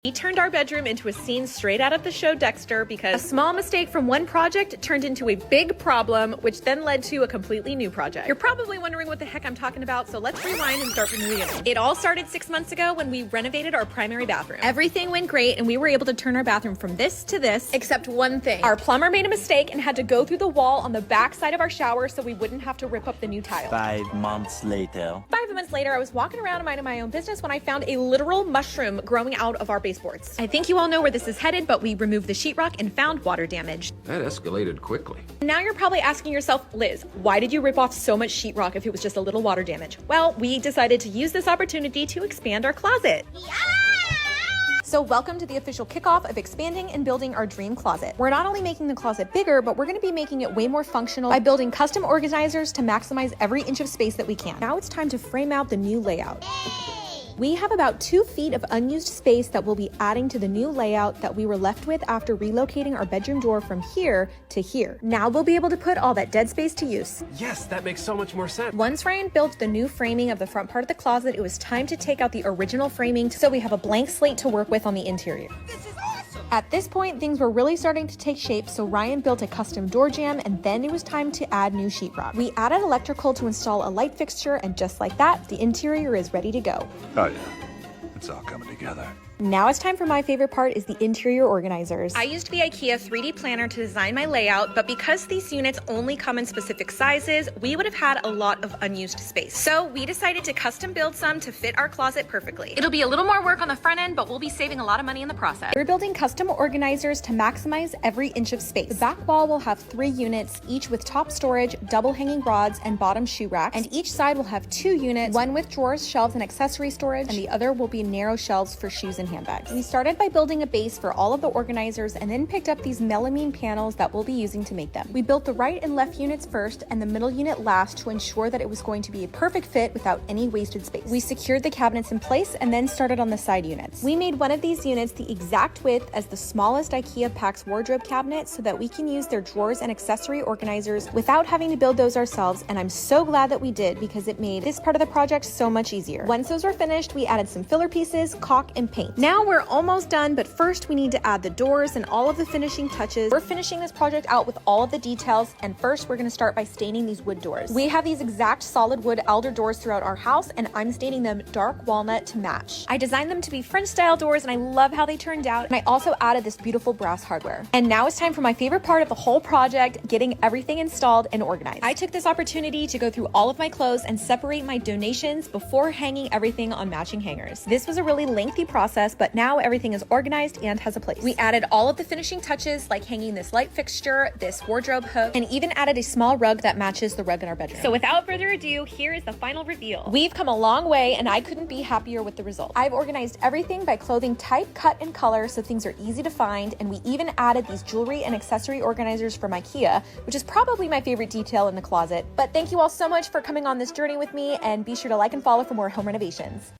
We turned our bedroom into a scene straight out of the show Dexter because a small mistake from one project turned into a big problem, which then led to a completely new project. You're probably wondering what the heck I'm talking about, so let's rewind and start from the beginning. It all started 6 months ago when we renovated our primary bathroom. Everything went great and we were able to turn our bathroom from this to this, except one thing. Our plumber made a mistake and had to go through the wall on the back side of our shower so we wouldn't have to rip up the new tile. 5 months later. 5 months later, I was walking around minding my own business when I found a literal mushroom growing out of our baseboards. I think you all know where this is headed, but we removed the sheetrock and found water damage. That escalated quickly. Now you're probably asking yourself, Liz, why did you rip off so much sheetrock if it was just a little water damage? Well, we decided to use this opportunity to expand our closet. So welcome to the official kickoff of expanding and building our dream closet. We're not only making the closet bigger, but we're gonna be making it way more functional by building custom organizers to maximize every inch of space that we can. Now it's time to frame out the new layout. We have about 2 feet of unused space that we'll be adding to the new layout that we were left with after relocating our bedroom door from here to here. Now we'll be able to put all that dead space to use. Yes, that makes so much more sense. Once Ryan built the new framing of the front part of the closet, it was time to take out the original framing so we have a blank slate to work with on the interior. This is awesome! At this point, things were really starting to take shape, so Ryan built a custom door jamb, and then it was time to add new sheetrock. We added electrical to install a light fixture, and just like that, the interior is ready to go. Oh yeah, it's all coming together. Now it's time for my favorite part, is the interior organizers. I used the IKEA 3D planner to design my layout, but because these units only come in specific sizes, we would have had a lot of unused space. So we decided to custom build some to fit our closet perfectly. It'll be a little more work on the front end, but we'll be saving a lot of money in the process. We're building custom organizers to maximize every inch of space. The back wall will have 3 units, each with top storage, double hanging rods, and bottom shoe racks, and each side will have 2 units, one with drawers, shelves, and accessory storage, and the other will be narrow shelves for shoes and handbags. We started by building a base for all of the organizers and then picked up these melamine panels that we'll be using to make them. We built the right and left units first and the middle unit last to ensure that it was going to be a perfect fit without any wasted space. We secured the cabinets in place and then started on the side units. We made one of these units the exact width as the smallest IKEA PAX wardrobe cabinet so that we can use their drawers and accessory organizers without having to build those ourselves, and I'm so glad that we did because it made this part of the project so much easier. Once those were finished, we added some filler pieces, caulk, and paint. Now we're almost done, but first we need to add the doors and all of the finishing touches. We're finishing this project out with all of the details, and first we're gonna start by staining these wood doors. We have these exact solid wood alder doors throughout our house, and I'm staining them dark walnut to match. I designed them to be French style doors, and I love how they turned out, and I also added this beautiful brass hardware. And now it's time for my favorite part of the whole project, getting everything installed and organized. I took this opportunity to go through all of my clothes and separate my donations before hanging everything on matching hangers. This was a really lengthy process, but now everything is organized and has a place. We added all of the finishing touches like hanging this light fixture, this wardrobe hook, and even added a small rug that matches the rug in our bedroom. So without further ado, here is the final reveal. We've come a long way and I couldn't be happier with the result. I've organized everything by clothing type, cut, and color so things are easy to find, and we even added these jewelry and accessory organizers from IKEA, which is probably my favorite detail in the closet. But thank you all so much for coming on this journey with me, and be sure to like and follow for more home renovations.